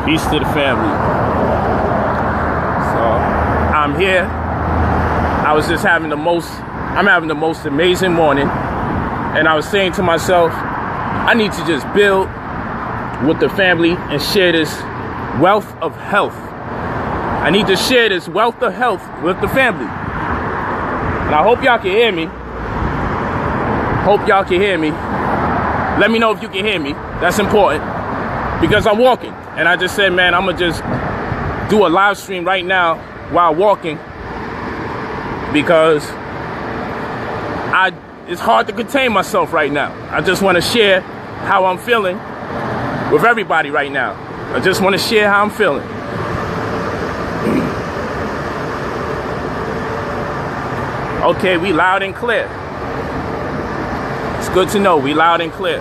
Peace to the family. So I'm here. I'm having the most amazing morning. And I was saying to myself, I need to just build with the family and share this wealth of health. I need to share this wealth of health with the family. And I hope y'all can hear me. Let me know if you can hear me. That's important. Because I'm walking. And I just said, man, I'm going to just do a live stream right now while walking. Because it's hard to contain myself right now. I just want to share how I'm feeling with everybody right now. I just want to share how I'm feeling. Okay, we loud and clear. It's good to know we loud and clear.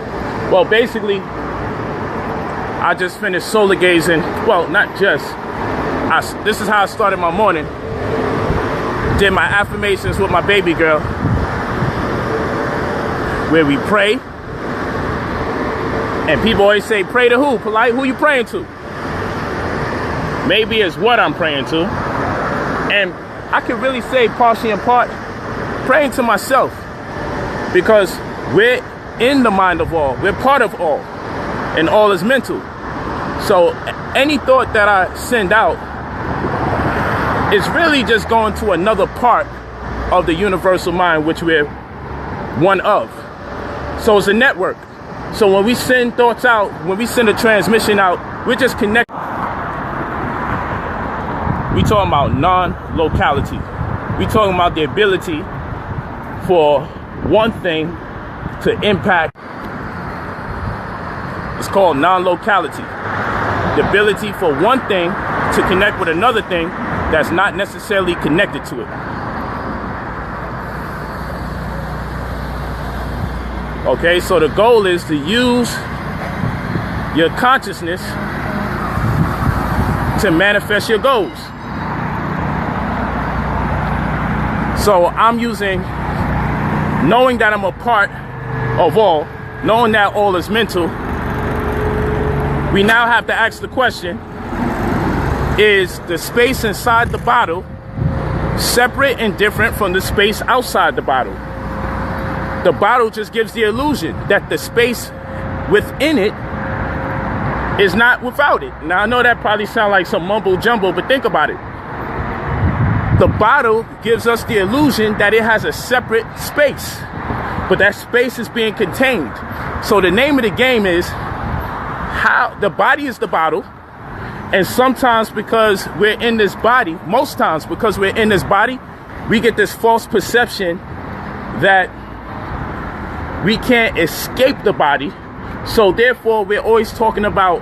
Well, basically, I just finished solar gazing. Well, not just. This is how I started my morning. Did my affirmations with my baby girl, where we pray. And people always say, pray to who? Polight, who you praying to? Maybe it's what I'm praying to. And I can really say partially in part, praying to myself. Because we're in the mind of all. We're part of all. And all is mental. So any thought that I send out is really just going to another part of the universal mind, which we're one of. So it's a network. So when we send thoughts out, when we send a transmission out, we're just connected. We talking about non-locality. We talking about the ability for one thing to impact. It's called non-locality. The ability for one thing to connect with another thing that's not necessarily connected to it. Okay, so the goal is to use your consciousness to manifest your goals. So I'm using, knowing that I'm a part of all, knowing that all is mental, we now have to ask the question, is the space inside the bottle separate and different from the space outside the bottle? The bottle just gives the illusion that the space within it is not without it. Now, I know that probably sounds like some mumbo jumbo, but think about it. The bottle gives us the illusion that it has a separate space, but that space is being contained. So the name of the game is how the body is the bottle. And sometimes because we're in this body, most times because we're in this body, we get this false perception that we can't escape the body. So therefore, we're always talking about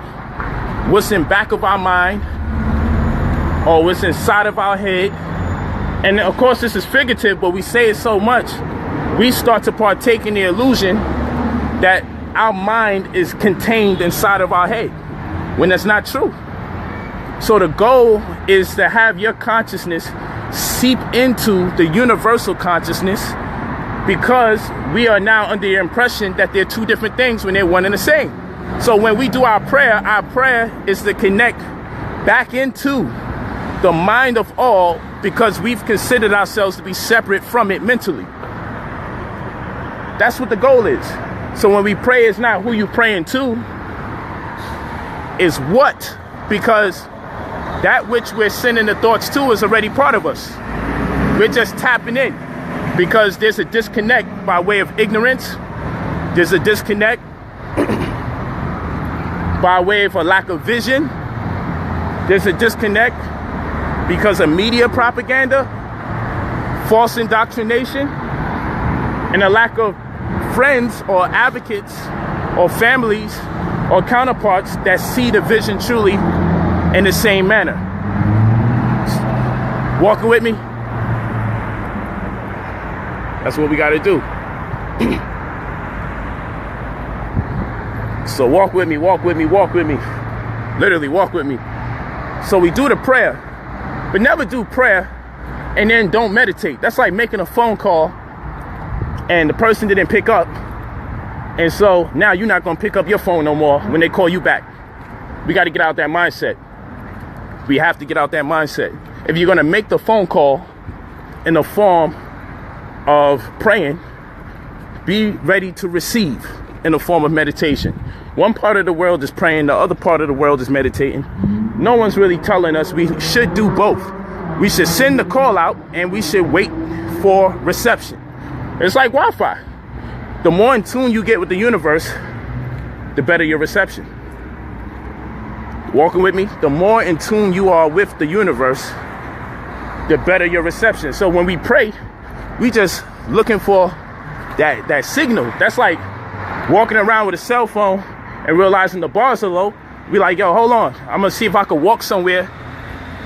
what's in back of our mind or what's inside of our head. And of course, this is figurative, but we say it so much, we start to partake in the illusion that our mind is contained inside of our head, when that's not true. So the goal is to have your consciousness seep into the universal consciousness, because we are now under the impression that they're two different things when they're one and the same. So when we do our prayer is to connect back into the mind of all, because we've considered ourselves to be separate from it mentally. That's what the goal is. So when we pray, it's not who you praying to, it's what, because that which we're sending the thoughts to is already part of us. We're just tapping in. Because there's a disconnect by way of ignorance. There's a disconnect by way of a lack of vision. There's a disconnect because of media propaganda, false indoctrination, and a lack of friends or advocates or families or counterparts that see the vision truly in the same manner. Walking with me? That's what we got to do. So walk with me, walk with me, walk with me. Literally walk with me. So we do the prayer, but never do prayer and then don't meditate. That's like making a phone call and the person didn't pick up. And so now you're not going to pick up your phone no more when they call you back. We got to get out that mindset. We have to get out that mindset. If you're going to make the phone call in the form of praying, be ready to receive in the form of meditation. One part of the world is praying, the other part of the world is meditating. No one's really telling us we should do both. We should send the call out and we should wait for reception. It's like Wi-Fi. The more in tune you get with the universe, the better your reception. Walking with me? The more in tune you are with the universe, the better your reception. So when we pray, we just looking for that signal. That's like walking around with a cell phone and realizing the bars are low. We like, yo, hold on. I'm going to see if I can walk somewhere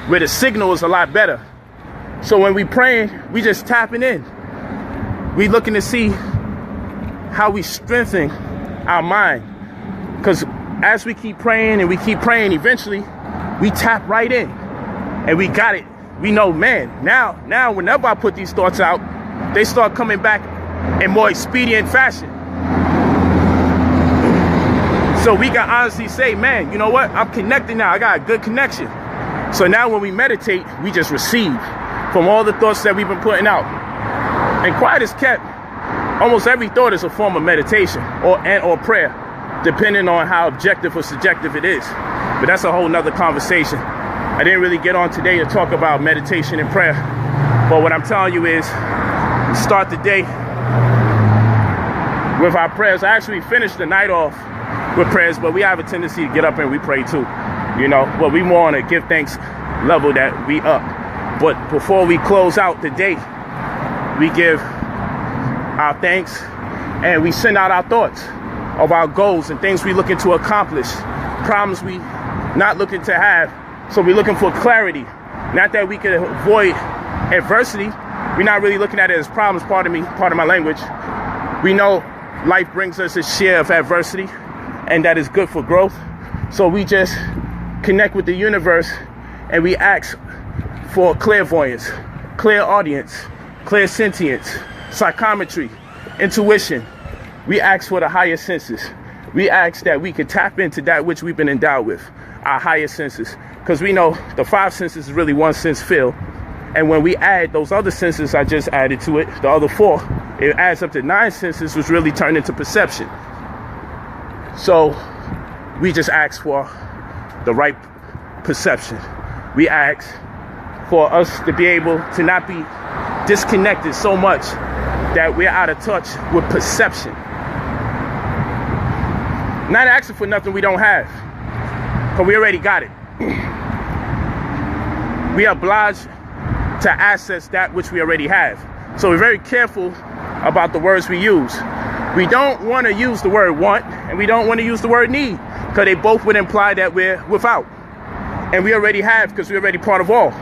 where the signal is a lot better. So when we praying, we just tapping in. We looking to see how we strengthen our mind. Because as we keep praying and we keep praying, eventually we tap right in and we got it. We know, man, now whenever I put these thoughts out, they start coming back in more expedient fashion. So we can honestly say, man, you know what? I'm connected now. I got a good connection. So now when we meditate, we just receive from all the thoughts that we've been putting out. And quiet is kept. Almost every thought is a form of meditation or prayer, depending on how objective or subjective it is. But that's a whole nother conversation. I didn't really get on today to talk about meditation and prayer. But what I'm telling you is, we start the day with our prayers. I actually finished the night off with prayers, but we have a tendency to get up and we pray too. You know, but we more on a give thanks level that we up. But before we close out the day, we give our thanks and we send out our thoughts of our goals and things we looking to accomplish, problems we not looking to have. So we're looking for clarity, not that we can avoid adversity. We're not really looking at it as problems, pardon my language. We know life brings us a share of adversity and that is good for growth. So we just connect with the universe and we ask for clairvoyance, clear audience, clear sentience, psychometry, intuition. We ask for the higher senses. We ask that we can tap into that which we've been endowed with, our higher senses. Because we know the five senses is really one sense field. And when we add those other senses I just added to it, the other four, it adds up to 9 senses, which really turn into perception. So we just ask for the right perception. We ask for us to be able to not be disconnected so much that we're out of touch with perception. Not asking for nothing we don't have, because we already got it. We are obliged to access that which we already have. So we're very careful about the words we use. We don't want to use the word want, and we don't want to use the word need, because they both would imply that we're without. And we already have, because we're already part of all.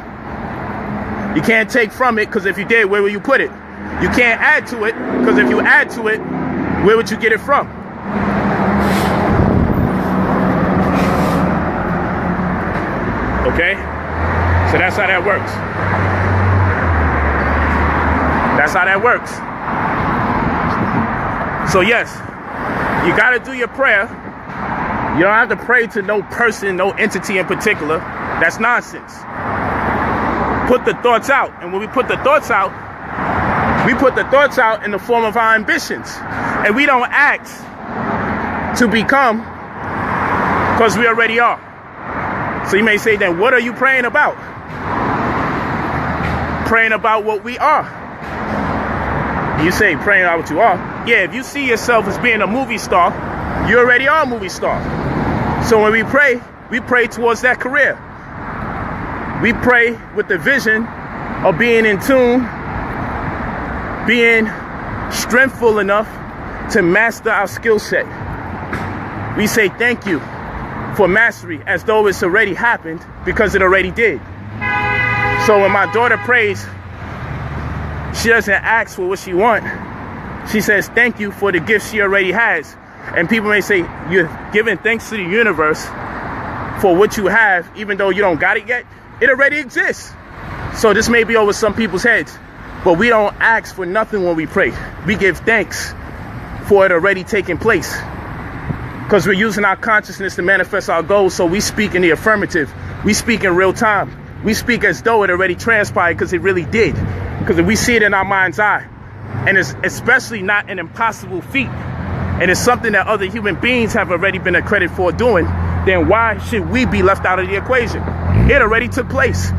You can't take from it, because if you did, where will you put it? You can't add to it, because if you add to it, where would you get it from? Okay? So that's how that works. That's how that works. So yes, you got to do your prayer. You don't have to pray to no person, no entity in particular. That's nonsense. Put the thoughts out. And when we put the thoughts out, we put the thoughts out in the form of our ambitions. And we don't act to become, because we already are. So you may say, then what are you praying about? Praying about what we are. You say praying about what you are. Yeah, if you see yourself as being a movie star, you already are a movie star. So when we pray towards that career. We pray with the vision of being in tune, being strengthful enough to master our skill set. We say thank you for mastery as though it's already happened, because it already did. So when my daughter prays, she doesn't ask for what she wants. She says thank you for the gift she already has. And people may say, you're giving thanks to the universe for what you have, even though you don't got it yet. It already exists. So this may be over some people's heads, but we don't ask for nothing when we pray. We give thanks for it already taking place, because Because we're using our consciousness to manifest our goals. So we speak in the affirmative. We speak in real time. We speak as though it already transpired, because it really did. Because if we see it in our mind's eye, and it's especially not an impossible feat, and it's something that other human beings have already been accredited for doing, then why should we be left out of the equation? It already took place.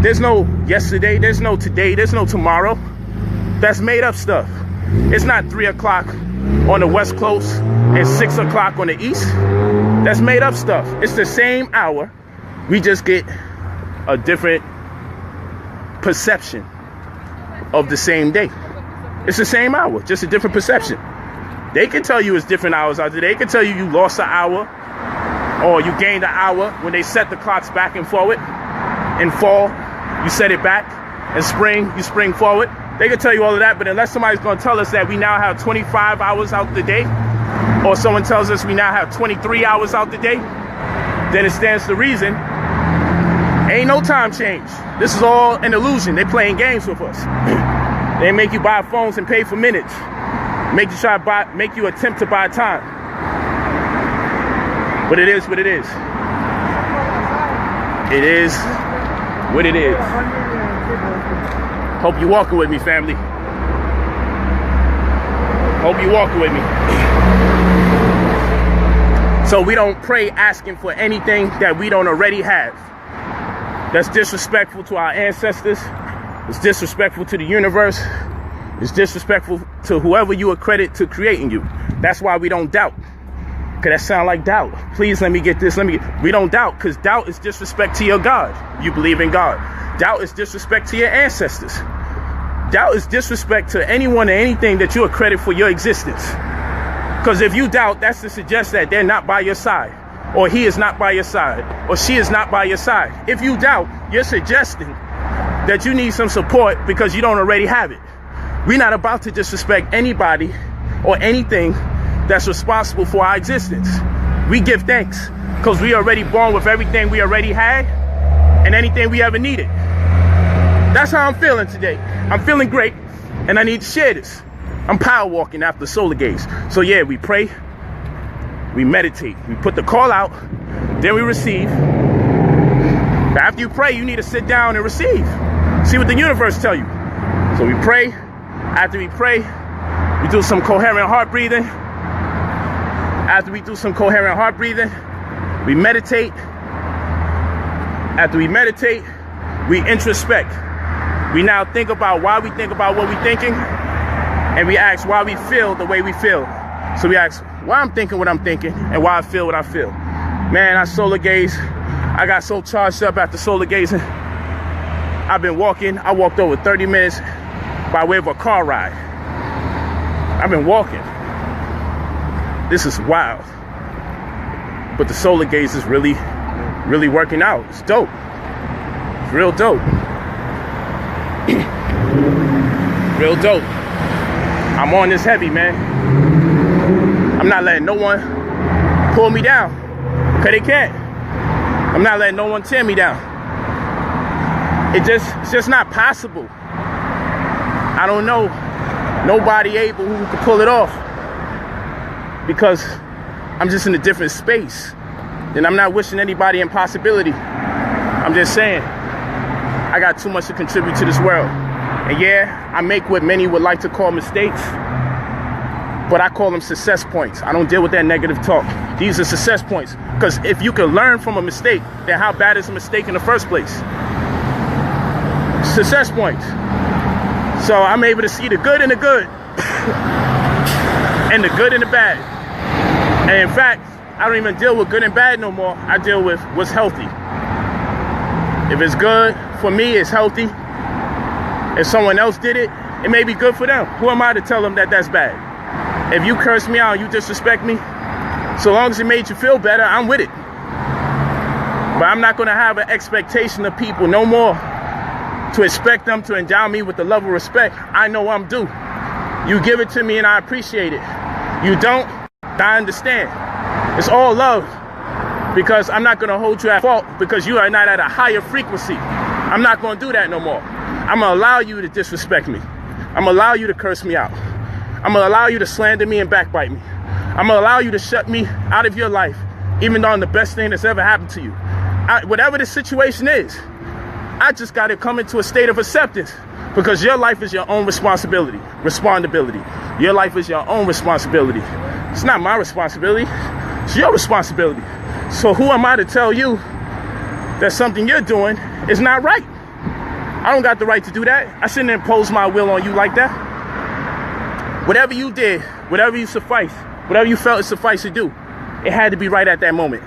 There's no yesterday, there's no today, there's no tomorrow. That's made up stuff. It's not 3 o'clock on the West Coast and 6 o'clock on the East. That's made up stuff. It's the same hour. We just get a different perception of the same day. It's the same hour, just a different perception. They can tell you it's different hours out there. They can tell you you lost an hour or you gained an hour when they set the clocks back and forward. In fall, you set it back. In spring, you spring forward. They can tell you all of that, but unless somebody's going to tell us that we now have 25 hours out the day, or someone tells us we now have 23 hours out the day, then it stands to reason ain't no time change. This is all an illusion. They're playing games with us. They make you buy phones and pay for minutes. Make you attempt to buy time. But it is what it is. It is what it is. Hope you walking with me, family. Hope you walking with me. So we don't pray asking for anything that we don't already have. That's disrespectful to our ancestors. It's disrespectful to the universe. It's disrespectful to whoever you accredit to creating you. That's why we don't doubt. Because that sound like doubt. Please let me get this. We don't doubt, because doubt is disrespect to your God. You believe in God. Doubt is disrespect to your ancestors. Doubt is disrespect to anyone and anything that you accredit for your existence. Because if you doubt, that's to suggest that they're not by your side, or he is not by your side, or she is not by your side. If you doubt, you're suggesting that you need some support because you don't already have it. We're not about to disrespect anybody or anything that's responsible for our existence. We give thanks because we already born with everything we already had and anything we ever needed. That's how I'm feeling today. I'm feeling great, and I need to share this. I'm power walking after solar gaze. So yeah, we pray, we meditate, we put the call out, then we receive. But after you pray, you need to sit down and receive. See what the universe tell you. So we pray. After we pray, we do some coherent heart breathing. After we do some coherent heart breathing, we meditate. After we meditate, we introspect. We now think about why we think about what we're thinking, and we ask why we feel the way we feel. So we ask why I'm thinking what I'm thinking and why I feel what I feel. Man, I solar gaze. I got so charged up after solar gazing. I've been walking. I walked over 30 minutes by way of a car ride. I've been walking. This is wild. But the solar gaze is really, really working out. It's dope. It's real dope. Real dope. I'm on this heavy, man. I'm not letting no one pull me down, because they can't. I'm not letting no one tear me down. It's just not possible. I don't know nobody able who can pull it off, because I'm just in a different space. And I'm not wishing anybody impossibility. I'm just saying I got too much to contribute to this world. And yeah, I make what many would like to call mistakes, but I call them success points. I don't deal with that negative talk. These are success points, because if you can learn from a mistake, then how bad is a mistake in the first place? Success points. So I'm able to see the good and the good and the good and the bad. And in fact, I don't even deal with good and bad no more. I deal with what's healthy. If it's good for me, it's healthy. If someone else did it, it may be good for them. Who am I to tell them that that's bad? If you curse me out, you disrespect me, so long as it made you feel better, I'm with it. But I'm not going to have an expectation of people no more to expect them to endow me with the level of respect I know I'm due. You give it to me and I appreciate it. You don't, I understand. It's all love, because I'm not going to hold you at fault because you are not at a higher frequency. I'm not going to do that no more. I'm going to allow you to disrespect me. I'm going to allow you to curse me out. I'm going to allow you to slander me and backbite me. I'm gonna allow you to shut me out of your life, even though I'm the best thing that's ever happened to you. Whatever the situation is, I just gotta come into a state of acceptance, because your life is your own responsibility. Your life is your own responsibility. It's not my responsibility, it's your responsibility. So who am I to tell you that something you're doing is not right? I don't got the right to do that. I shouldn't impose my will on you like that. Whatever you did, whatever you felt it suffice to do, it had to be right at that moment.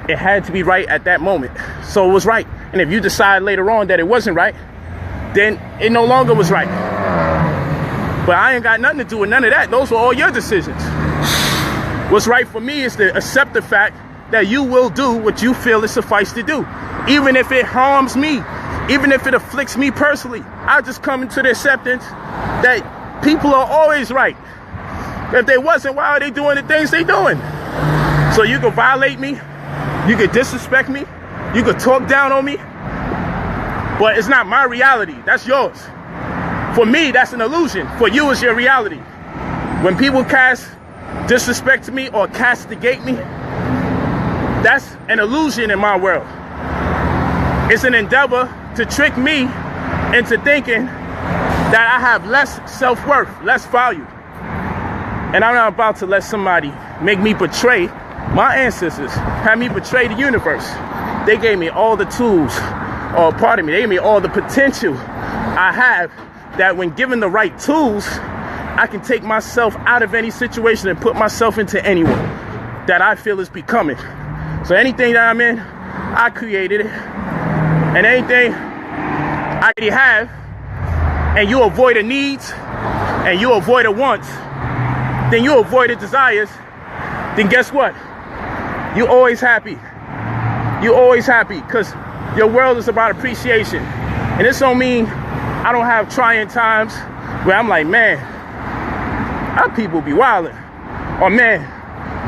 It had to be right at that moment. So it was right. And if you decide later on that it wasn't right, then it no longer was right. But I ain't got nothing to do with none of that. Those were all your decisions. What's right for me is to accept the fact that you will do what you feel is suffice to do. Even if it harms me, even if it afflicts me personally, I just come into the acceptance that people are always right. If they wasn't, why are they doing the things they doing? So you can violate me, you can disrespect me, you can talk down on me, but it's not my reality, that's yours. For me, that's an illusion. For you, it's your reality. When people cast disrespect to me or castigate me, that's an illusion in my world. It's an endeavor to trick me into thinking that I have less self-worth, less value. And I'm not about to let somebody make me betray my ancestors, have me betray the universe. They gave me all the tools, or pardon me, they gave me all the potential I have, that when given the right tools, I can take myself out of any situation and put myself into anyone that I feel is becoming. So anything that I'm in, I created it. And anything I already have, and you avoid the needs, and you avoid the wants, then you avoid the desires, then guess what? You're always happy. You're always happy, because your world is about appreciation. And this don't mean I don't have trying times where I'm like, man, our people be wilding. Or man,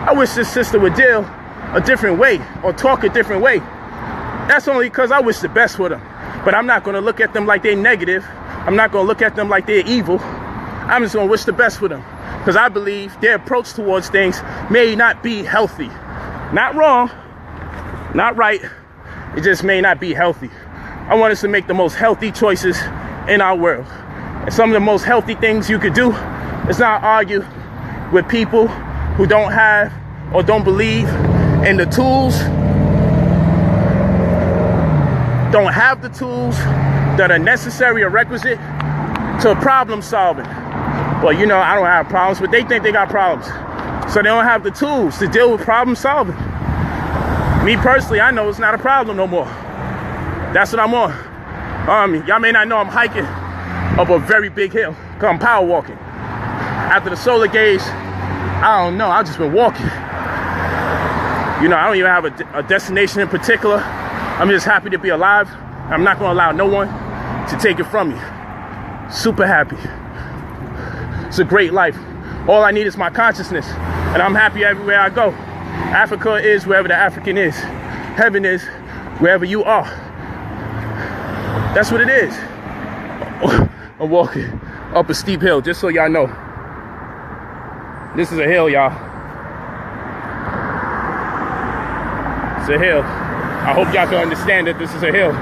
I wish this sister would deal a different way or talk a different way. That's only because I wish the best for them. But I'm not going to look at them like they're negative. I'm not going to look at them like they're evil. I'm just going to wish the best for them, because I believe their approach towards things may not be healthy. Not wrong, not right. It just may not be healthy. I want us to make the most healthy choices in our world. And some of the most healthy things you could do is not argue with people who don't have or don't believe in the tools, don't have the tools that are necessary or requisite to problem solving. Well, you know, I don't have problems, but they think they got problems. So they don't have the tools to deal with problem solving. Me personally, I know it's not a problem no more. That's what I'm on. Y'all may not know I'm hiking up a very big hill, because I'm power walking. After the solar gauge, I don't know, I've just been walking. You know, I don't even have a destination in particular. I'm just happy to be alive. I'm not gonna allow no one to take it from me. Super happy. It's a great life. All I need is my consciousness, and I'm happy everywhere I go. Africa is wherever the African is. Heaven is wherever you are. That's what it is. I'm walking up a steep hill, just so y'all know. This is a hill, y'all. It's a hill. I hope y'all can understand that this is a hill.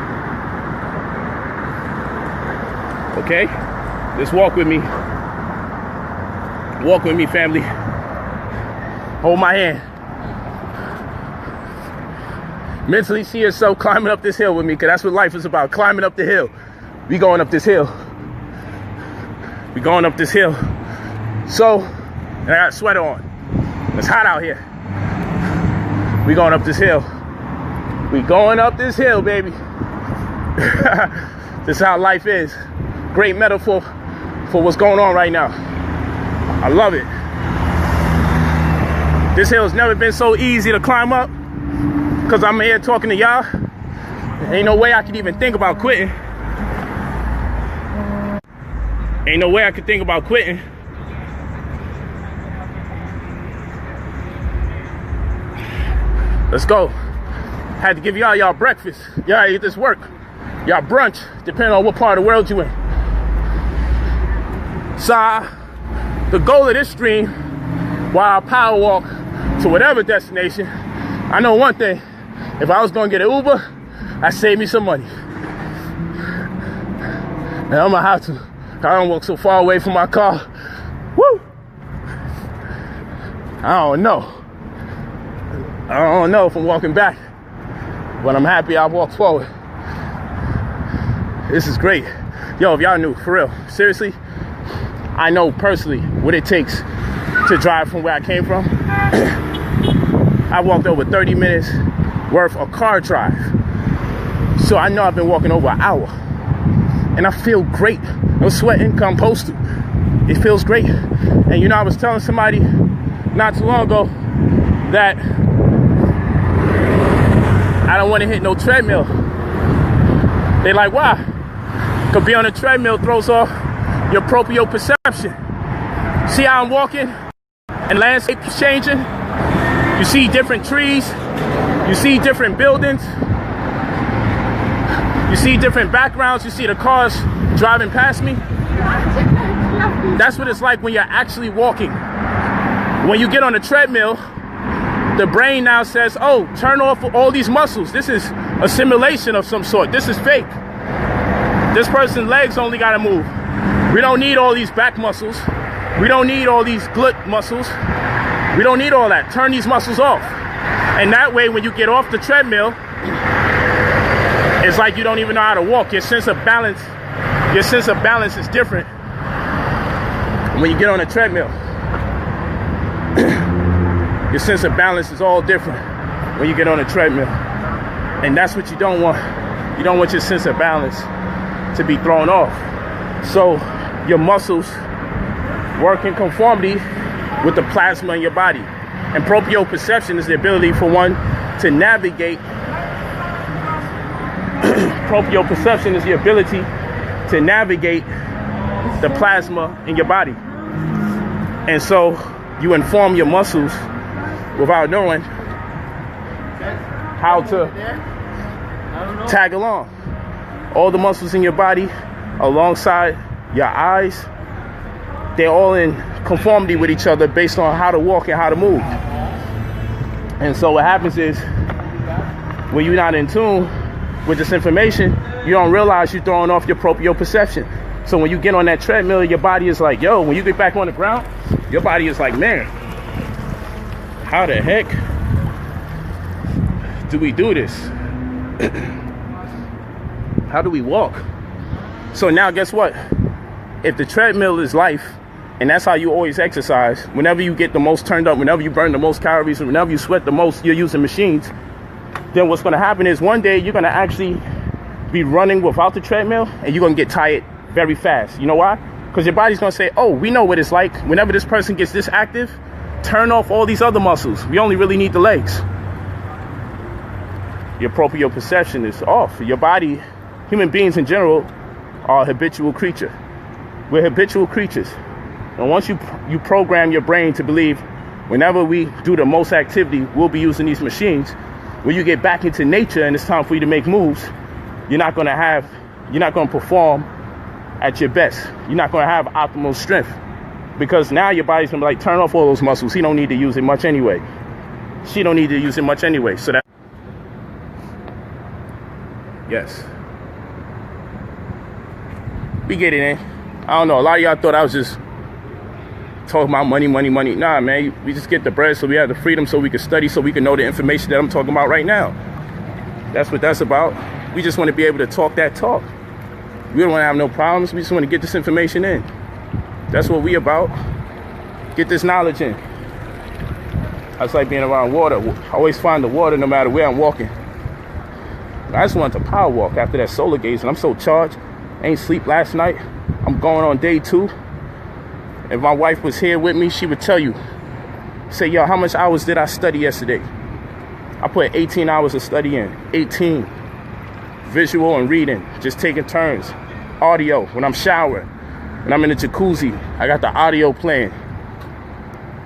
Okay? Just walk with me. Walk with me, family. Hold my hand. Mentally see yourself climbing up this hill with me, because that's what life is about, climbing up the hill. We going up this hill. We going up this hill. So, and I got a sweater on. It's hot out here. We going up this hill. We going up this hill, baby. This is how life is. Great metaphor for what's going on right now. I love it. This hill has never been so easy to climb up, because I'm here talking to y'all. Ain't no way I could even think about quitting. Ain't no way I could think about quitting. Let's go. Had to give y'all breakfast. Y'all eat this work. Y'all brunch, depending on what part of the world you in. So, the goal of this stream while I power walk to whatever destination, I know one thing. If I was gonna get an Uber, I save me some money. And I'm gonna have to. I don't walk so far away from my car. Woo! I don't know if I'm walking back, but I'm happy I walked forward. This is great. Yo, if y'all knew, for real, seriously, I know personally what it takes to drive from where I came from. I walked over 30 minutes worth of car drive. So I know I've been walking over an hour. And I feel great. No sweating, I'm supposed to. It feels great. And you know, I was telling somebody not too long ago that I don't want to hit no treadmill. They like, why? Because being on a treadmill throws off your proprioception. See how I'm walking and landscape is changing? You see different trees. You see different buildings. You see different backgrounds. You see the cars driving past me. That's what it's like when you're actually walking. When you get on a treadmill, the brain now says, oh, turn off all these muscles. This is a simulation of some sort. This is fake. This person's legs only got to move. We don't need all these back muscles. We don't need all these glute muscles. We don't need all that. Turn these muscles off. And that way, when you get off the treadmill, it's like you don't even know how to walk. Your sense of balance is different when you get on a treadmill. Your sense of balance is all different when you get on a treadmill. And that's what you don't want. You don't want your sense of balance to be thrown off. So your muscles work in conformity with the plasma in your body. And proprioception is the ability for one to navigate. Proprioception is the ability to navigate the plasma in your body. And so you inform your muscles without knowing how to tag along. All the muscles in your body alongside your eyes, they're all in conformity with each other based on how to walk and how to move. And so what happens is when you're not in tune with this information, you don't realize you're throwing off your proprioception. So when you get on that treadmill, your body is like, yo, when you get back on the ground, your body is like, man, how the heck do we do this? How do we walk? So now guess what? If the treadmill is life, and that's how you always exercise, whenever you get the most turned up, whenever you burn the most calories, and whenever you sweat the most, you're using machines, then what's going to happen is one day you're going to actually be running without the treadmill, and you're going to get tired very fast. You know why? Because your body's going to say, oh, we know what it's like. Whenever this person gets this active, turn off all these other muscles. We only really need the legs. Your proprioception is off. Your body, human beings in general, are a habitual creature. We're habitual creatures. And once you program your brain to believe whenever we do the most activity, we'll be using these machines, when you get back into nature and it's time for you to make moves, you're not going to perform at your best. You're not going to have optimal strength, because now your body's going to be like, turn off all those muscles. He don't need to use it much anyway. She don't need to use it much anyway. So that, yes, we get it in. I don't know. A lot of y'all thought I was just talking about money. Nah, man, we just get the bread so we have the freedom so we can study, so we can know the information that I'm talking about right now. That's what that's about. We just want to be able to talk that talk. We don't want to have no problems. We just want to get this information in. That's what we about. Get this knowledge in. That's like being around water. I always find the water no matter where I'm walking. I just wanted to power walk after that solar gaze, and I'm so charged. I ain't sleep last night. I'm going on day 2. If my wife was here with me, she would tell you, say, yo, how much hours did I study yesterday? I put 18 hours of study in. 18. Visual and reading. Just taking turns. Audio. When I'm showering. When I'm in the jacuzzi, I got the audio playing.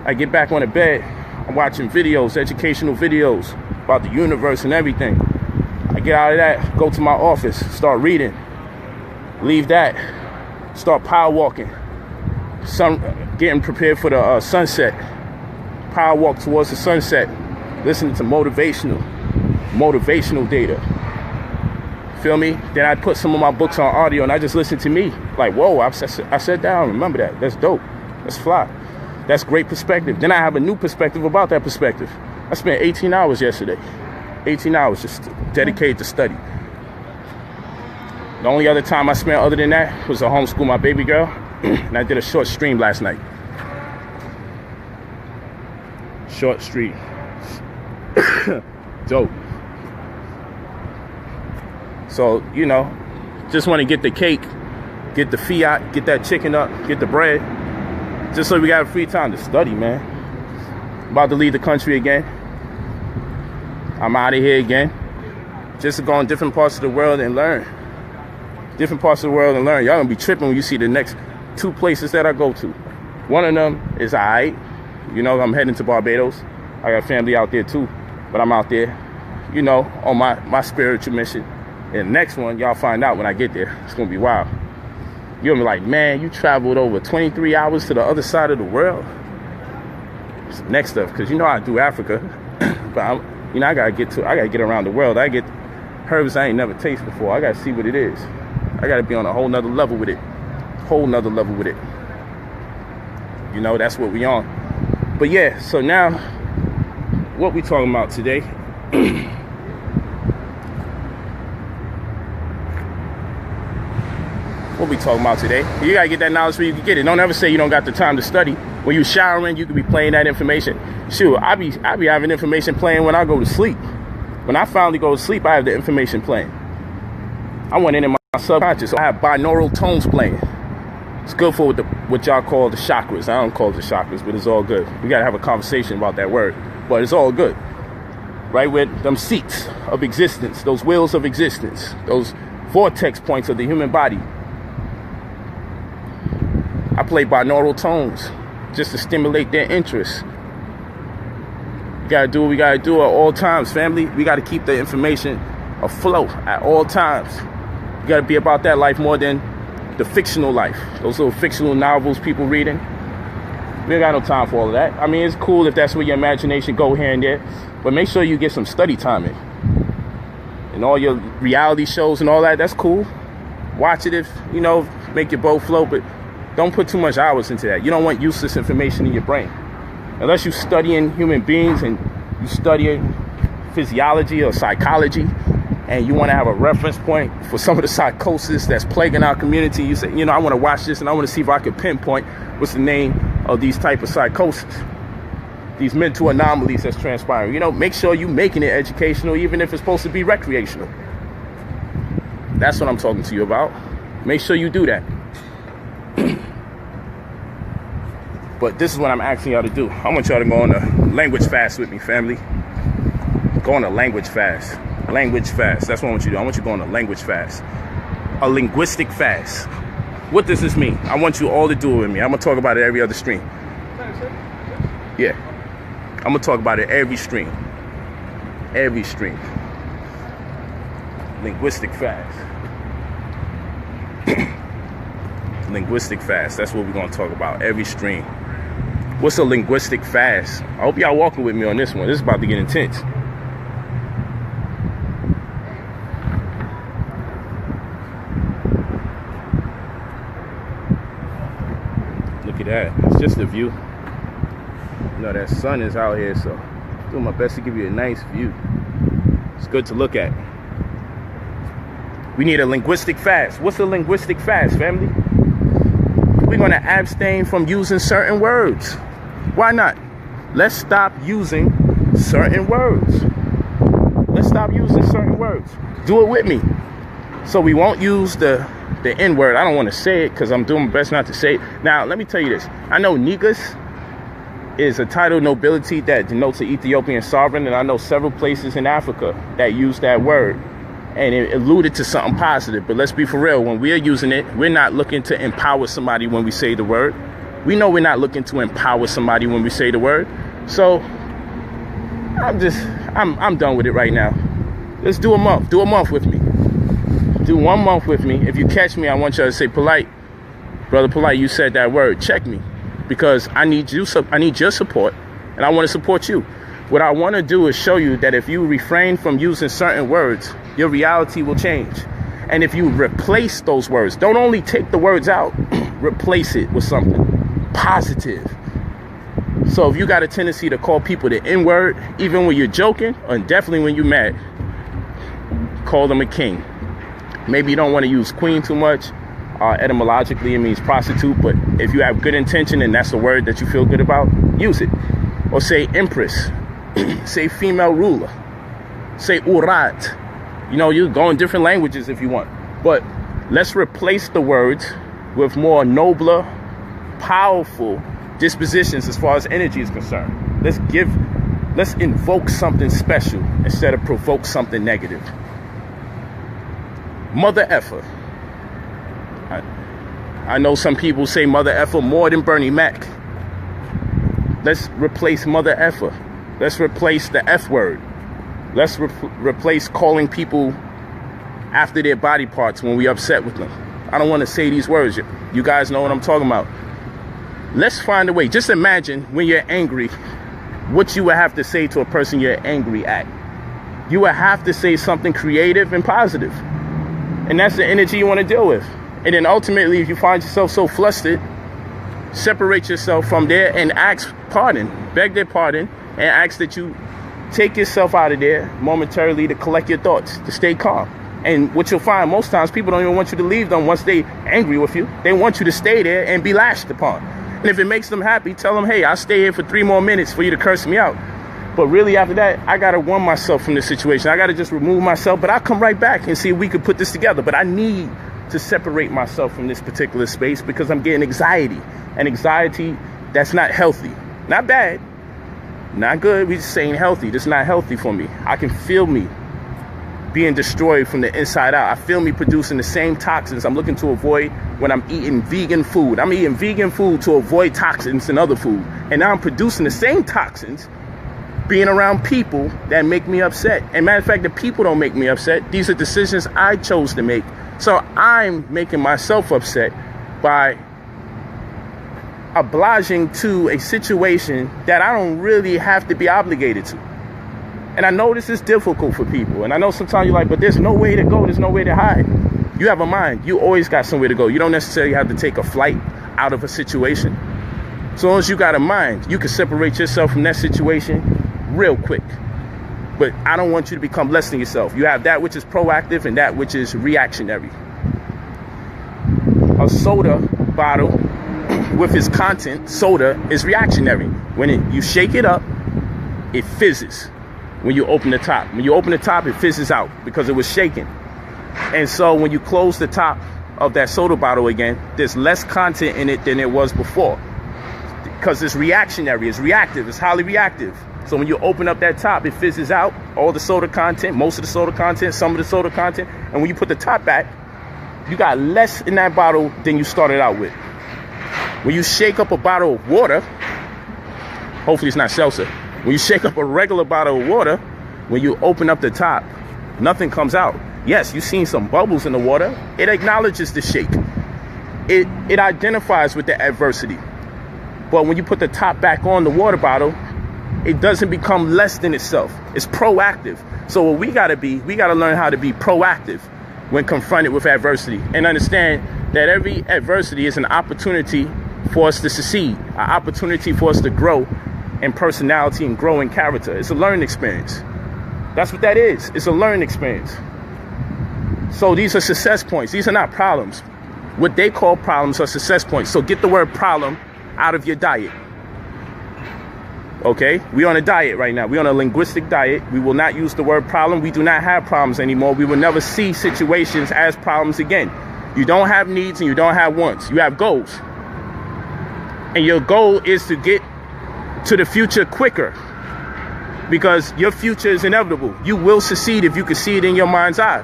I get back on the bed. I'm watching videos, educational videos about the universe and everything. I get out of that, go to my office, start reading. Leave that. Start power walking. Getting prepared for the sunset. power walk towards the sunset, listening to motivational data. Feel me? Then I put some of my books on audio and I just listen to me. Like, whoa, I sat down, remember that. That's dope. That's fly. That's great perspective. Then I have a new perspective about that perspective. I spent 18 hours yesterday. 18 hours just dedicated to study. The only other time I spent other than that was to homeschool my baby girl. And I did a short stream last night. Short stream. Dope. So, you know, just want to get the cake, get the fiat, get that chicken up, get the bread. Just so we got free time to study, man. About to leave the country again. I'm out of here again. Just to go in different parts of the world and learn. Different parts of the world and learn. Y'all gonna be tripping when you see the next 2 places that I go to. One of them is alright. You know, I'm heading to Barbados. I got family out there too. But I'm out there, you know, on my spiritual mission. And the next one, y'all find out when I get there. It's gonna be wild. You're gonna be like, man, you traveled over 23 hours to the other side of the world. It's the next stuff, because you know I do Africa. But I gotta get around the world. I get herbs I ain't never tasted before. I gotta see what it is. I gotta be on a whole nother level with it. You know, that's what we on. But yeah, so now, what we talking about today? What we talking about today? You gotta get that knowledge where you can get it. Don't ever say you don't got the time to study. When you showering, you could be playing that information. Shoot, I be having information playing when I go to sleep. When I finally go to sleep, I have the information playing. I went in my subconscious. So I have binaural tones playing. It's good for what y'all call the chakras. I don't call it the chakras, but it's all good. We gotta have a conversation about that word, but it's all good. Right, with them seats of existence, those wheels of existence, those vortex points of the human body. I play binaural tones just to stimulate their interest. We gotta do what we gotta do at all times, family. We gotta keep the information afloat at all times. You gotta be about that life more than the fictional life. Those little fictional novels people reading. We ain't got no time for all of that. I mean, it's cool if that's where your imagination go here and there, but make sure you get some study time in. And all your reality shows and all that, that's cool. Watch it if, you know, make your boat float, but don't put too much hours into that. You don't want useless information in your brain. Unless you're studying human beings and you studying physiology or psychology, and you want to have a reference point for some of the psychosis that's plaguing our community. You say, you know, I want to watch this and I want to see if I can pinpoint what's the name of these type of psychosis, these mental anomalies that's transpiring. You know, make sure you're making it educational, even if it's supposed to be recreational. That's what I'm talking to you about. Make sure you do that. But this is what I'm asking y'all to do. I want y'all to go on a language fast with me, family. Go on a language fast. Language fast. That's what I want you to do. I want you to go on a language fast. A linguistic fast. What does this mean? I want you all to do it with me. I'm going to talk about it every other stream. Yeah. I'm going to talk about it every stream. Every stream. Linguistic fast. Linguistic fast. That's what we're going to talk about every stream. What's a linguistic fast? I hope y'all walking with me on this one. This is about to get intense. Look at that. It's just a view. You know, that sun is out here, so I'm doing my best to give you a nice view. It's good to look at. We need a linguistic fast. What's a linguistic fast, family? We're going to abstain from using certain words. Why not? Let's stop using certain words. Let's stop using certain words. Do it with me. So we won't use the N-word. I don't want to say it because I'm doing my best not to say it. Now, let me tell you this. I know Negus is a title of nobility that denotes an Ethiopian sovereign, and I know several places in Africa that use that word. And it alluded to something positive. But let's be for real. When we're using it, we're not looking to empower somebody when we say the word. We know we're not looking to empower somebody when we say the word. So I'm done with it right now. Let's do a month. Do a month with me. Do 1 month with me. If you catch me, I want you to say, Polight, brother Polight, you said that word. Check me. Because I need your support. and I want to support you. What I want to do is show you that if you refrain from using certain words, your reality will change. And if you replace those words, don't only take the words out, replace it with something positive. So if you got a tendency to call people the N-word, even when you're joking, and definitely when you're mad, call them a king. Maybe you don't want to use queen too much. Etymologically, it means prostitute. But if you have good intention and that's a word that you feel good about, use it. Or say empress. Say female ruler. Say urat. You know, you go in different languages if you want. But let's replace the words with more nobler, powerful dispositions as far as energy is concerned. Let's invoke something special instead of provoke something negative. Mother effer. I know some people say mother effer more than Bernie Mac. Let's replace mother effer. Let's replace the F word. Let's replace calling people after their body parts when we're upset with them. I don't want to say these words. You guys know what I'm talking about. Let's find a way. Just imagine when you're angry, what you would have to say to a person you're angry at. You would have to say something creative and positive. And that's the energy you want to deal with. And then ultimately, if you find yourself so flustered, separate yourself from there and ask pardon. Beg their pardon and ask that you take yourself out of there momentarily to collect your thoughts, to stay calm. And what you'll find most times, people don't even want you to leave them once they're angry with you. They want you to stay there and be lashed upon. And if it makes them happy, tell them, hey, I'll stay here for 3 more minutes for you to curse me out. But really after that, I got to warn myself from this situation. I got to just remove myself, but I'll come right back and see if we could put this together. But I need to separate myself from this particular space because I'm getting anxiety. And anxiety, that's not healthy. Not bad. Not good. We're just saying healthy. That's not healthy for me. I can feel me being destroyed from the inside out. I feel me producing the same toxins I'm looking to avoid when I'm eating vegan food. I'm eating vegan food to avoid toxins in other food. And now I'm producing the same toxins being around people that make me upset. And matter of fact, the people don't make me upset. These are decisions I chose to make. So I'm making myself upset by obliging to a situation that I don't really have to be obligated to. And I know this is difficult for people. And I know sometimes you're like, but there's no way to go. There's no way to hide. You have a mind. You always got somewhere to go. You don't necessarily have to take a flight out of a situation. As long as you got a mind, you can separate yourself from that situation real quick. But I don't want you to become less than yourself. You have that which is proactive and that which is reactionary. A soda bottle with its content, soda, is reactionary. When you shake it up, it fizzes. When you open the top. When you open the top, it fizzes out because it was shaken. And so when you close the top of that soda bottle again, there's less content in it than there was before. Because it's reactionary, it's reactive, it's highly reactive. So when you open up that top, it fizzes out all the soda content, most of the soda content, some of the soda content. And when you put the top back, you got less in that bottle than you started out with. When you shake up a bottle of water, hopefully it's not seltzer. When you shake up a regular bottle of water, when you open up the top, nothing comes out. Yes, you've seen some bubbles in the water. It acknowledges the shake. It identifies with the adversity. But when you put the top back on the water bottle, it doesn't become less than itself. It's proactive. So what we got to learn how to be proactive when confronted with adversity and understand that every adversity is an opportunity for us to succeed, an opportunity for us to grow in personality and grow in character. It's a learning experience. That's what that is. It's a learning experience. So these are success points. These are not problems. What they call problems are success points. So get the word problem out of your diet. Okay? We're on a diet right now. We're on a linguistic diet. We will not use the word problem. We do not have problems anymore. We will never see situations as problems again. You don't have needs and you don't have wants. You have goals. And your goal is to get to the future quicker. Because your future is inevitable. You will succeed if you can see it in your mind's eye.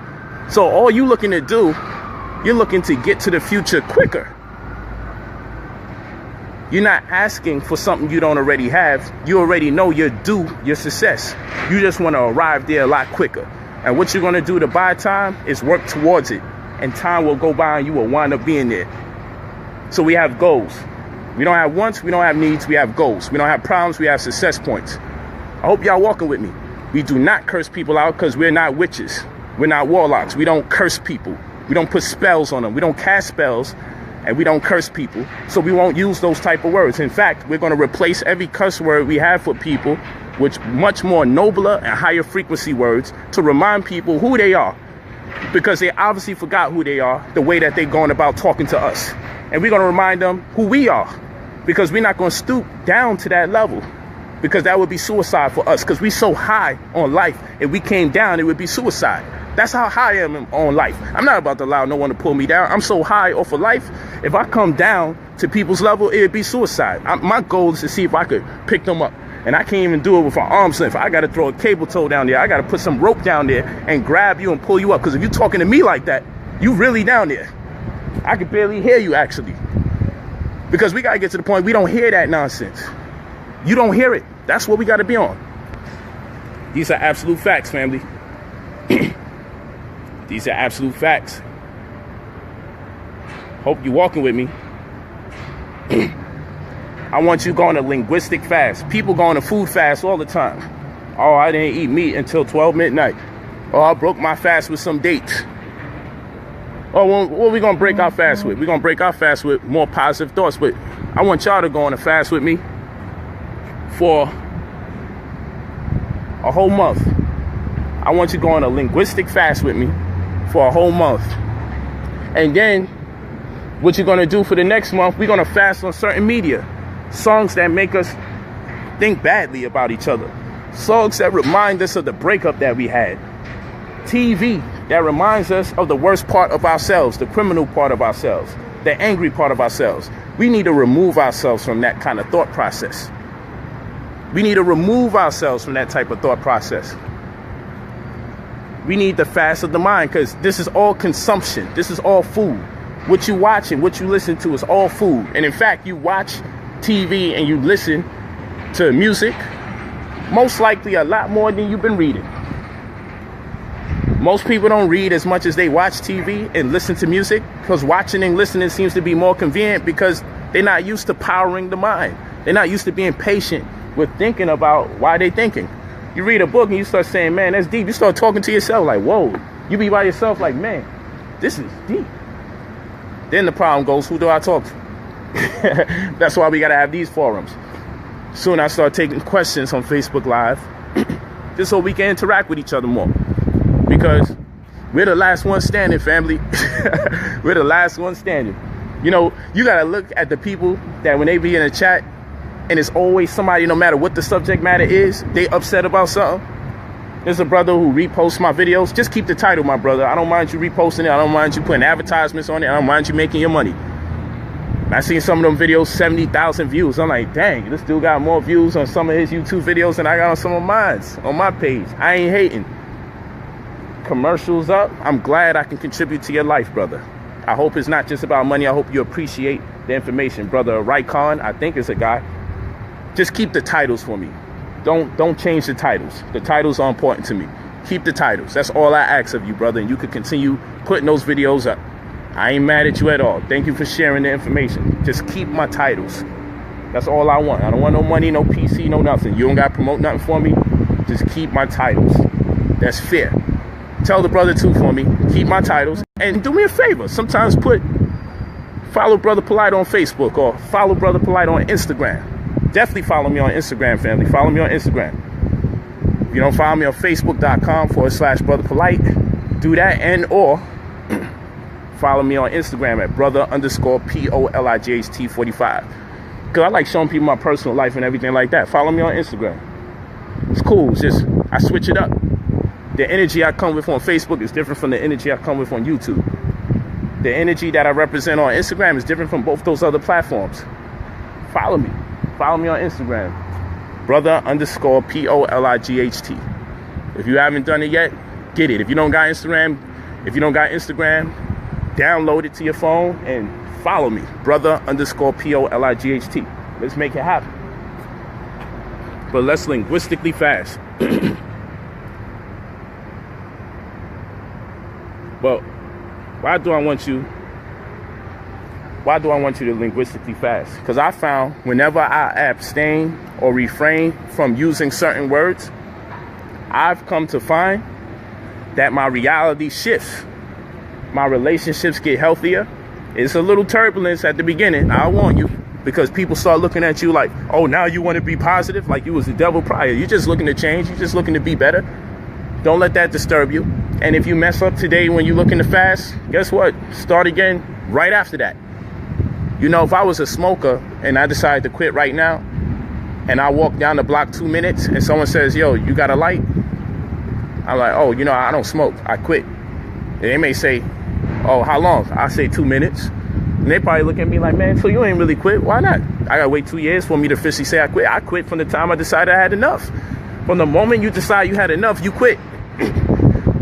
So all you're looking to do, you're looking to get to the future quicker. You're not asking for something you don't already have. You already know you're due your success. You just want to arrive there a lot quicker. And what you're going to do to buy time is work towards it. And time will go by and you will wind up being there. So we have goals. We don't have wants, we don't have needs, we have goals. We don't have problems, we have success points. I hope y'all walking with me. We do not curse people out because we're not witches. We're not warlocks. We don't curse people. We don't put spells on them. We don't cast spells, and we don't curse people. So we won't use those type of words. In fact, we're going to replace every curse word we have for people with much more nobler and higher frequency words to remind people who they are. Because they obviously forgot who they are, the way that they're going about talking to us. And we're going to remind them who we are. Because we're not going to stoop down to that level. Because that would be suicide for us. Because we're so high on life. If we came down, it would be suicide. That's how high I am on life. I'm not about to allow no one to pull me down. I'm so high off of life. If I come down to people's level, it would be suicide. My goal is to see if I could pick them up. And I can't even do it with an arm's length. I got to throw a cable tow down there. I got to put some rope down there and grab you and pull you up. Because if you're talking to me like that, you really down there. I can barely hear you, actually. Because we got to get to the point we don't hear that nonsense. You don't hear it. That's what we got to be on. These are absolute facts, family. These are absolute facts. Hope you're walking with me. I want you going to linguistic fast. People going to food fast all the time. Oh, I didn't eat meat until 12 midnight. Oh, I broke my fast with some dates. Oh, well, what are we going to break our fast with? We're going to break our fast with more positive thoughts. But I want y'all to go on a fast with me for a whole month. I want you to go on a linguistic fast with me for a whole month. And then what you're going to do for the next month, we're going to fast on certain media. Songs that make us think badly about each other. Songs that remind us of the breakup that we had. TV that reminds us of the worst part of ourselves, the criminal part of ourselves, the angry part of ourselves. We need to remove ourselves from that kind of thought process. We need to remove ourselves from that type of thought process. We need the fast of the mind, because this is all consumption. This is all food. What you watch and what you listen to is all food. And in fact, you watch TV and you listen to music, most likely a lot more than you've been reading. Most people don't read as much as they watch TV and listen to music, because watching and listening seems to be more convenient because they're not used to powering the mind. They're not used to being patient with thinking about why they're thinking. You read a book and you start saying, man, that's deep. You start talking to yourself like, whoa. You be by yourself like, man, this is deep. Then the problem goes, who do I talk to? That's why we got to have these forums. Soon I start taking questions on Facebook Live just so we can interact with each other more. Because we're the last one standing, family. We're the last one standing. You know, you got to look at the people that when they be in a chat and it's always somebody, no matter what the subject matter is, they upset about something. There's a brother who reposts my videos. Just keep the title, my brother. I don't mind you reposting it. I don't mind you putting advertisements on it. I don't mind you making your money. I seen some of them videos, 70,000 views. I'm like, dang, this dude got more views on some of his YouTube videos than I got on some of mine on my page. I ain't hating. Commercials up. I'm glad I can contribute to your life, brother. I hope it's not just about money. I hope you appreciate the information. Brother Raikon, I think it's a guy. Just keep the titles for me. Don't change the titles. The titles are important to me. Keep the titles. That's all I ask of you, brother. And you can continue putting those videos up. I ain't mad at you at all. Thank you for sharing the information. Just keep my titles. That's all I want. I don't want no money, no PC, no nothing. You don't got to promote nothing for me. Just keep my titles. That's fair. Tell the brother too for me. Keep my titles. And do me a favor. Sometimes follow Brother Polight on Facebook or follow Brother Polight on Instagram. Definitely follow me on Instagram, family. Follow me on Instagram. If you don't follow me on Facebook.com/Brother Polight, do that, and or follow me on Instagram at brother_POLIGHT45. Because I like showing people my personal life and everything like that. Follow me on Instagram. It's cool. It's just, I switch it up. The energy I come with on Facebook is different from the energy I come with on YouTube. The energy that I represent on Instagram is different from both those other platforms. Follow me. Follow me on Instagram. brother_POLIGHT. If you haven't done it yet, get it. If you don't got Instagram, download it to your phone and follow me. brother_POLIGHT. Let's make it happen. But let's linguistically fast. But why do I want you Why do I want you to linguistically fast? Because I found whenever I abstain or refrain from using certain words, I've come to find that my reality shifts. My relationships get healthier. It's a little turbulence at the beginning, I warn you, because people start looking at you like, oh, now you want to be positive, like you was the devil prior. You're just looking to change. You're just looking to be better. Don't let that disturb you. And if you mess up today when you're looking to fast, guess what? Start again right after that. You know, if I was a smoker and I decided to quit right now, and I walk down the block 2 minutes and someone says, yo, you got a light? I'm like, oh, you know, I don't smoke. I quit. And they may say, oh, how long? I say 2 minutes. And they probably look at me like, man, so you ain't really quit. Why not? I got to wait 2 years for me to officially say I quit. I quit from the time I decided I had enough. From the moment you decide you had enough, you quit.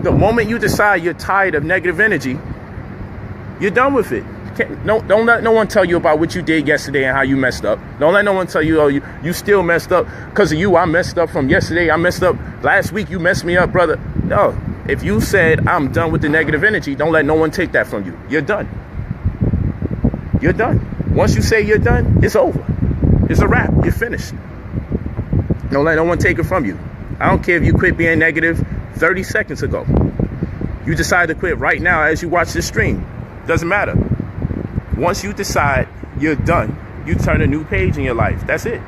The moment you decide you're tired of negative energy, you're done with it. Don't let no one tell you about what you did yesterday and how you messed up. Don't let no one tell you, oh, you still messed up because of you. I messed up from yesterday. I messed up last week. You messed me up, brother. No, if you said I'm done with the negative energy, don't let no one take that from you. You're done. You're done. Once you say you're done, it's over. It's a wrap. You're finished. Don't let no one take it from you. I don't care if you quit being negative 30 seconds ago. You decide to quit right now as you watch this stream. Doesn't matter. Once you decide you're done, you turn a new page in your life. That's it.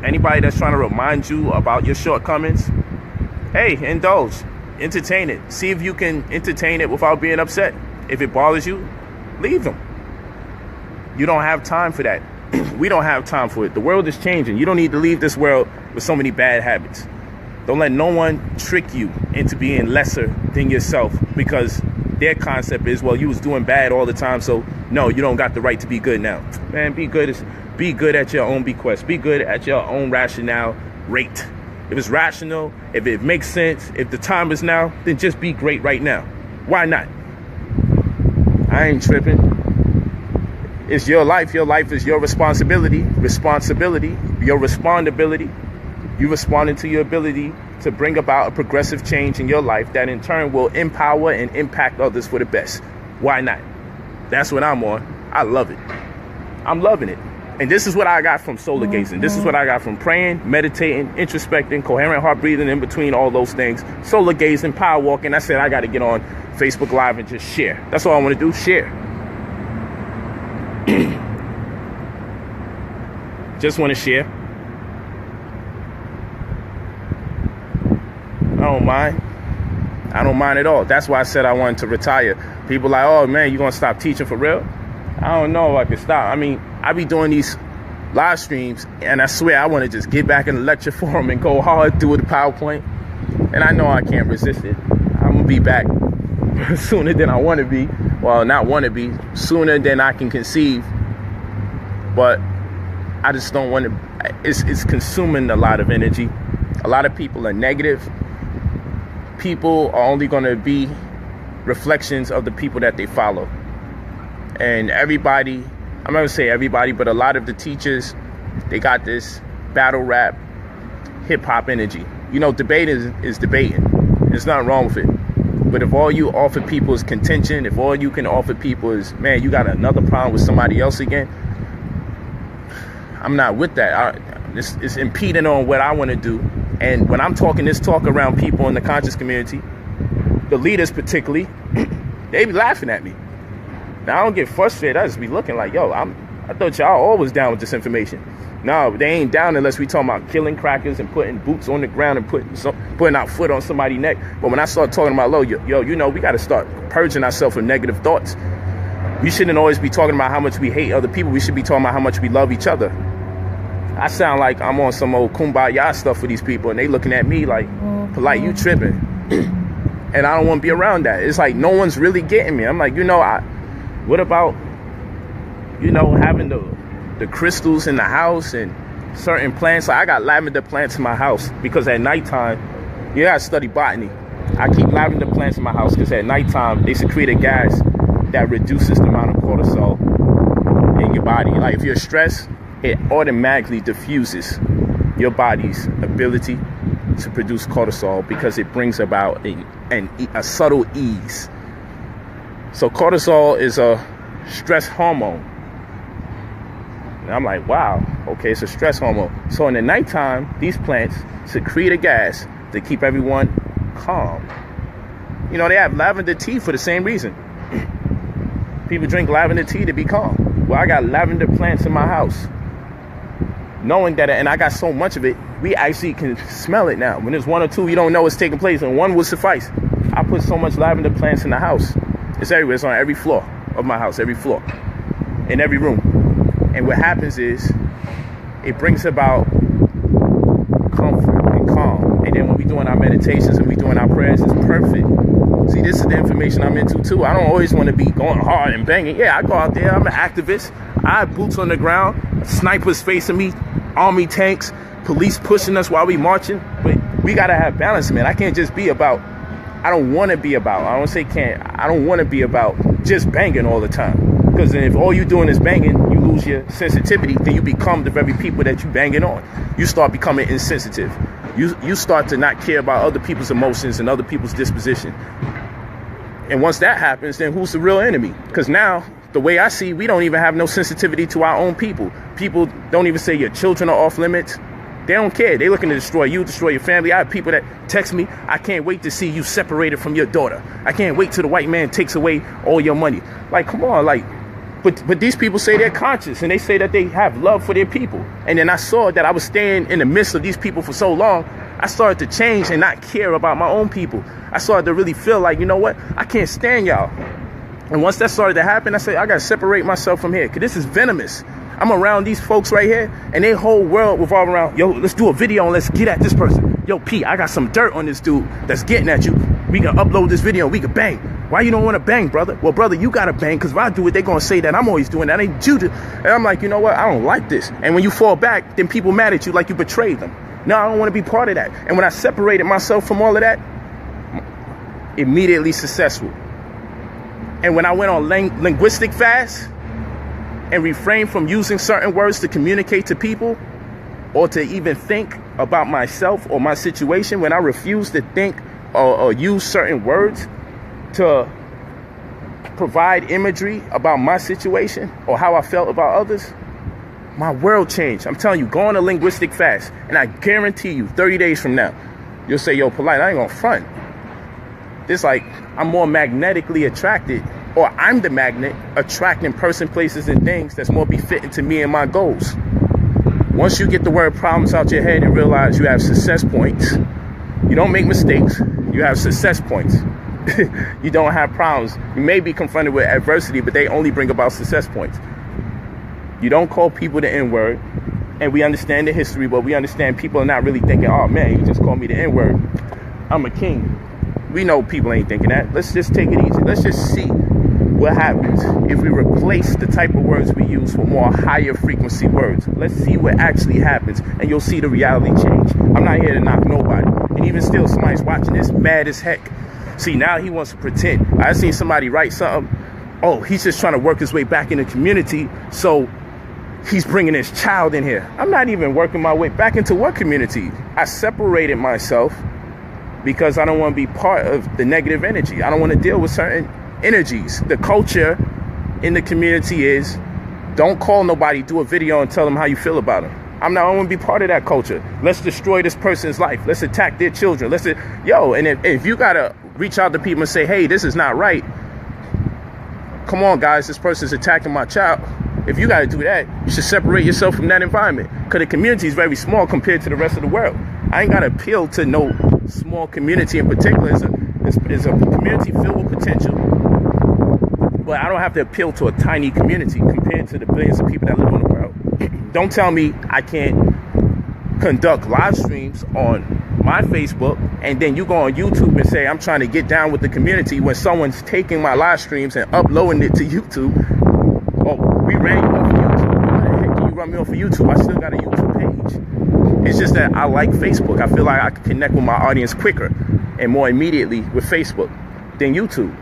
Anybody that's trying to remind you about your shortcomings, hey, indulge, entertain it. See if you can entertain it without being upset. If it bothers you, leave them. You don't have time for that. We don't have time for it. The world is changing. You don't need to leave this world with so many bad habits. Don't let no one trick you into being lesser than yourself because their concept is, well, you was doing bad all the time, so no, you don't got the right to be good now. Man, be good at your own bequest. Be good at your own rationale rate. If it's rational, if it makes sense, if the time is now, then just be great right now. Why not? I ain't tripping. It's your life. Your life is your responsibility. Your respondability. You responding to your ability to bring about a progressive change in your life that in turn will empower and impact others for the best. Why not? That's what I'm on. I love it. I'm loving it. And this is what I got from solar gazing. This is what I got from praying, meditating, introspecting, coherent heart breathing, in between all those things. Solar gazing, power walking. I said I got to get on Facebook Live and just share. That's all I want to do, share. Just want to share. I don't mind. I don't mind at all. That's why I said I wanted to retire. People like, oh man, you gonna stop teaching for real? I don't know if I can stop. I mean, I be doing these live streams and I swear I want to just get back in the lecture forum and go hard through the PowerPoint. And I know I can't resist it. I'm gonna be back sooner than I want to be. Well, not want to be, sooner than I can conceive. But I just don't want to. It's consuming a lot of energy. A lot of people are negative. People are only going to be reflections of the people that they follow. And everybody, I'm not going to say everybody, but a lot of the teachers, they got this battle rap, hip hop energy. You know, debate is debating. There's nothing wrong with it. But if all you offer people is contention, if all you can offer people is, man, you got another problem with somebody else again, I'm not with that. It's impeding on what I want to do. And when I'm talking this talk around people in the conscious community, the leaders particularly, they be laughing at me. Now, I don't get frustrated. I just be looking like, yo, I thought y'all always down with this information. No, they ain't down unless we talking about killing crackers and putting boots on the ground and putting our foot on somebody's neck. But when I start talking about, yo, you know, we got to start purging ourselves from negative thoughts. We shouldn't always be talking about how much we hate other people. We should be talking about how much we love each other. I sound like I'm on some old kumbaya stuff for these people, and they looking at me like, Polight, you tripping. And I don't want to be around that. It's like no one's really getting me. I'm like, you know, what about, you know, having the crystals in the house and certain plants? Like I got lavender plants in my house because at nighttime, you gotta study botany. I keep lavender plants in my house because at nighttime they secrete a gas that reduces the amount of cortisol in your body. Like if you're stressed, it automatically diffuses your body's ability to produce cortisol because it brings about a subtle ease. So cortisol is a stress hormone. And I'm like, wow, okay, it's a stress hormone. So in the nighttime, these plants secrete a gas to keep everyone calm. You know, they have lavender tea for the same reason. People drink lavender tea to be calm. Well, I got lavender plants in my house. Knowing that, and I got so much of it, we actually can smell it now. When there's one or two, you don't know what's taking place, and one will suffice. I put so much lavender plants in the house. It's everywhere. It's on every floor of my house, every floor, in every room. And what happens is, it brings about comfort and calm. And then when we're doing our meditations and we're doing our prayers, it's perfect. See, this is the information I'm into too. I don't always want to be going hard and banging. Yeah, I go out there, I'm an activist. I have boots on the ground, snipers facing me, army tanks, police pushing us while we marching. But we got to have balance, man. I can't just be about, I don't want to be about, I don't say can't, I don't want to be about just banging all the time. Because if all you're doing is banging, you lose your sensitivity, then you become the very people that you banging on. You start becoming insensitive. You start to not care about other people's emotions and other people's disposition. And once that happens, then who's the real enemy? Because now, the way I see, we don't even have no sensitivity to our own people. People don't even say your children are off limits. They don't care. They're looking to destroy you, destroy your family. I have people that text me, I can't wait to see you separated from your daughter. I can't wait till the white man takes away all your money. Like, come on, like, but these people say they're conscious and they say that they have love for their people. And then I saw that I was staying in the midst of these people for so long, I started to change and not care about my own people. I started to really feel like, you know what? I can't stand y'all. And once that started to happen, I said, I got to separate myself from here because this is venomous. I'm around these folks right here and their whole world revolves around, yo, let's do a video and let's get at this person. Yo, P, I got some dirt on this dude that's getting at you. We can upload this video and we can bang. Why you don't want to bang, brother? Well, brother, you got to bang because if I do it, they're going to say that I'm always doing that. Ain't you? And I'm like, you know what? I don't like this. And when you fall back, then people mad at you like you betrayed them. No, I don't want to be part of that. And when I separated myself from all of that, immediately successful. And when I went on linguistic fast and refrained from using certain words to communicate to people or to even think about myself or my situation, when I refused to think or use certain words to provide imagery about my situation or how I felt about others, my world changed. I'm telling you, go on a linguistic fast, and I guarantee you 30 days from now, you'll say, yo, Polight, I ain't gonna front. It's like I'm more magnetically attracted, or I'm the magnet attracting person, places, and things that's more befitting to me and my goals. Once you get the word problems out your head and realize you have success points, you don't make mistakes, you have success points. You don't have problems. You may be confronted with adversity, but they only bring about success points. You don't call people the N-word, and we understand the history, but we understand people are not really thinking, oh man, you just called me the N-word. I'm a king. We know people ain't thinking that. Let's just take it easy. Let's just see what happens if we replace the type of words we use for more higher frequency words. Let's see what actually happens, and you'll see the reality change. I'm not here to knock nobody. And even still, somebody's watching this mad as heck. See, now he wants to pretend. I seen somebody write something. Oh, he's just trying to work his way back in the community, so he's bringing his child in here. I'm not even working my way back into what community? I separated myself because I don't want to be part of the negative energy. I don't want to deal with certain energies. The culture in the community is don't call nobody, do a video and tell them how you feel about them. I don't want to be part of that culture. Let's destroy this person's life. Let's attack their children. And if you got to reach out to people and say, hey, this is not right. Come on, guys, this person's attacking my child. If you got to do that, you should separate yourself from that environment because the community is very small compared to the rest of the world. I ain't got to appeal to no small community in particular. It's a community filled with potential. But I don't have to appeal to a tiny community compared to the billions of people that live on the world. Don't tell me I can't conduct live streams on my Facebook and then you go on YouTube and say I'm trying to get down with the community when someone's taking my live streams and uploading it to YouTube. Oh, we ran you off of YouTube. How the heck can you run me off of YouTube? I still got a YouTube page. It's just that I like Facebook. I feel like I can connect with my audience quicker and more immediately with Facebook than YouTube.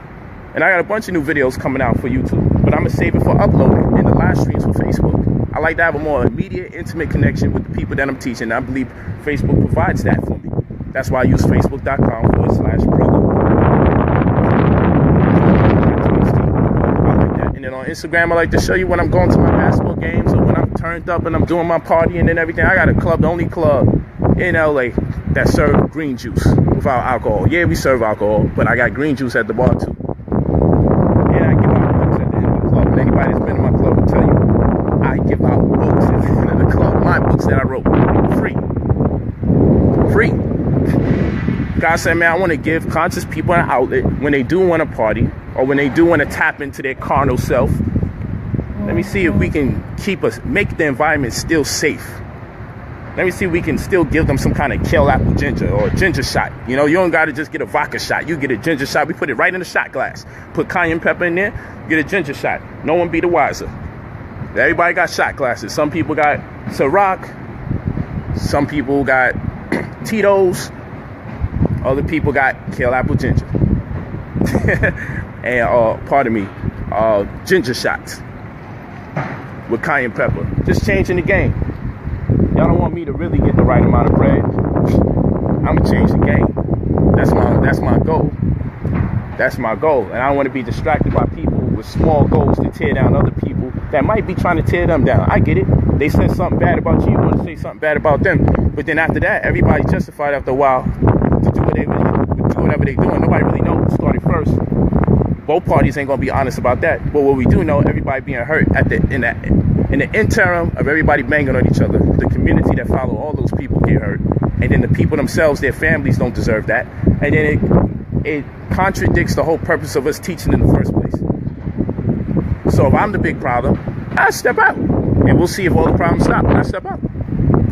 And I got a bunch of new videos coming out for YouTube, but I'm going to save it for uploading in the live streams for Facebook. I like to have a more immediate, intimate connection with the people that I'm teaching. I believe Facebook provides that for me. That's why I use facebook.com/brother. And then on Instagram, I like to show you when I'm going to my basketball games or when I'm turned up and I'm doing my partying and everything. I got a club, the only club in LA that serves green juice without alcohol. Yeah, we serve alcohol, but I got green juice at the bar too. And I give out books at the end of the club. And anybody that's been in my club will tell you, I give out books at the end of the club. My books that I wrote, free. God said, man, I want to give conscious people an outlet when they do want to party or when they do want to tap into their carnal self. Let me see if we can make the environment still safe. Let me see if we can still give them some kind of kale apple ginger or a ginger shot. You know, you don't got to just get a vodka shot. You get a ginger shot. We put it right in the shot glass. Put cayenne pepper in there. Get a ginger shot. No one be the wiser. Everybody got shot glasses. Some people got Ciroc. Some people got Tito's. Other people got kale apple ginger. And, pardon me, ginger shots with cayenne pepper. Just changing the game. Y'all don't want me to really get the right amount of bread. I'm gonna change the game. That's my goal. That's my goal. And I don't want to be distracted by people with small goals to tear down other people that might be trying to tear them down. I get it. They said something bad about you. You want to say something bad about them. But then after that, everybody's justified after a while to do whatever they doing. Nobody really knows who started first. Both parties ain't gonna be honest about that. But what we do know, everybody being hurt in the interim of everybody banging on each other, the community that follow all those people get hurt, and then the people themselves, their families don't deserve that, and then it contradicts the whole purpose of us teaching in the first place. So if I'm the big problem, I step out, and we'll see if all the problems stop when I step out.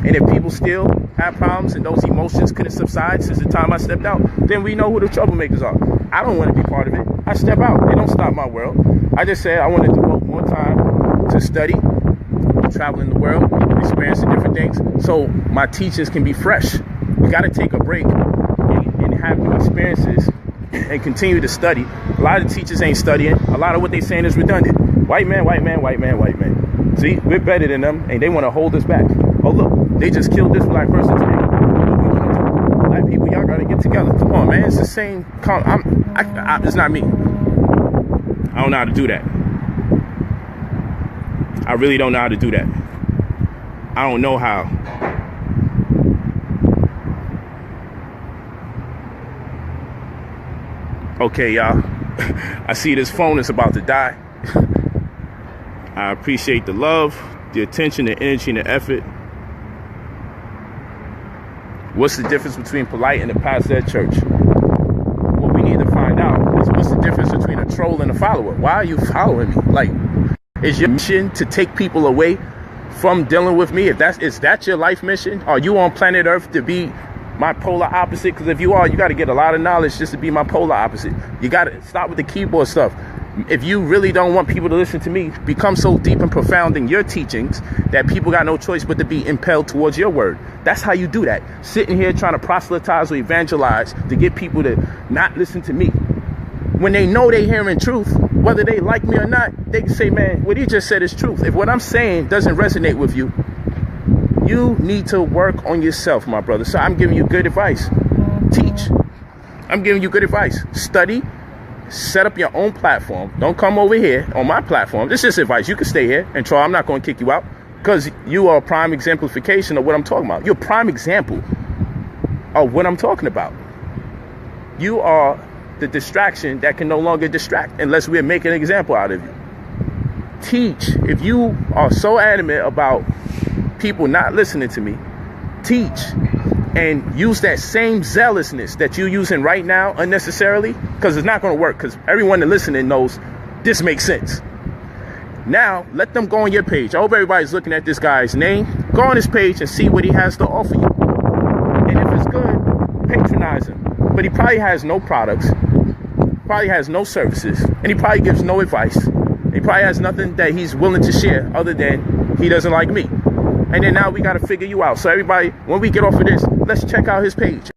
And if people still have problems and those emotions couldn't subside since the time I stepped out, then we know who the troublemakers are. I don't want to be part of it. I step out. They don't stop my world. I just said I want to devote more time to study, traveling the world, experiencing different things, so my teachings can be fresh. We got to take a break and have new experiences and continue to study. A lot of teachers ain't studying. A lot of what they saying is redundant. White man, white man, white man, white man. See, we're better than them, and they want to hold us back. Oh, look, they just killed this black person today. What we gonna do? Black people, y'all got to get together. Come on, man. It's the same. It's not me. I don't know how to do that. I really don't know how to do that. I don't know how. Okay, y'all. I see this phone is about to die. I appreciate the love, the attention, the energy, and the effort. What's the difference between Polight and the pastor at church? What we need to find out is what's the difference between a troll and a follower. Why are you following me? Like, is your mission to take people away from dealing with me? Is that your life mission? Are you on planet Earth to be my polar opposite? Because if you are, you got to get a lot of knowledge just to be my polar opposite. You got to stop with the keyboard stuff. If you really don't want people to listen to me, become so deep and profound in your teachings that people got no choice but to be impelled towards your word. That's how you do that. Sitting here trying to proselytize or evangelize to get people to not listen to me. When they know they hearing truth, whether they like me or not, they can say, man, what he just said is truth. If what I'm saying doesn't resonate with you, you need to work on yourself, my brother. So I'm giving you good advice. Teach. I'm giving you good advice. Study. Set up your own platform. Don't come over here on my platform. This is just advice. You can stay here and try. I'm not going to kick you out because you are a prime exemplification of what I'm talking about. You're a prime example of what I'm talking about. You are the distraction that can no longer distract unless we're making an example out of you. Teach. If you are so adamant about people not listening to me, teach. And use that same zealousness that you're using right now unnecessarily, because it's not going to work, because everyone that listening knows this makes sense. Now, let them go on your page. I hope everybody's looking at this guy's name. Go on his page and see what he has to offer you. And if it's good, patronize him. But he probably has no products, probably has no services, and he probably gives no advice. He probably has nothing that he's willing to share other than he doesn't like me. And then now we got to figure you out. So everybody, when we get off of this, let's check out his page.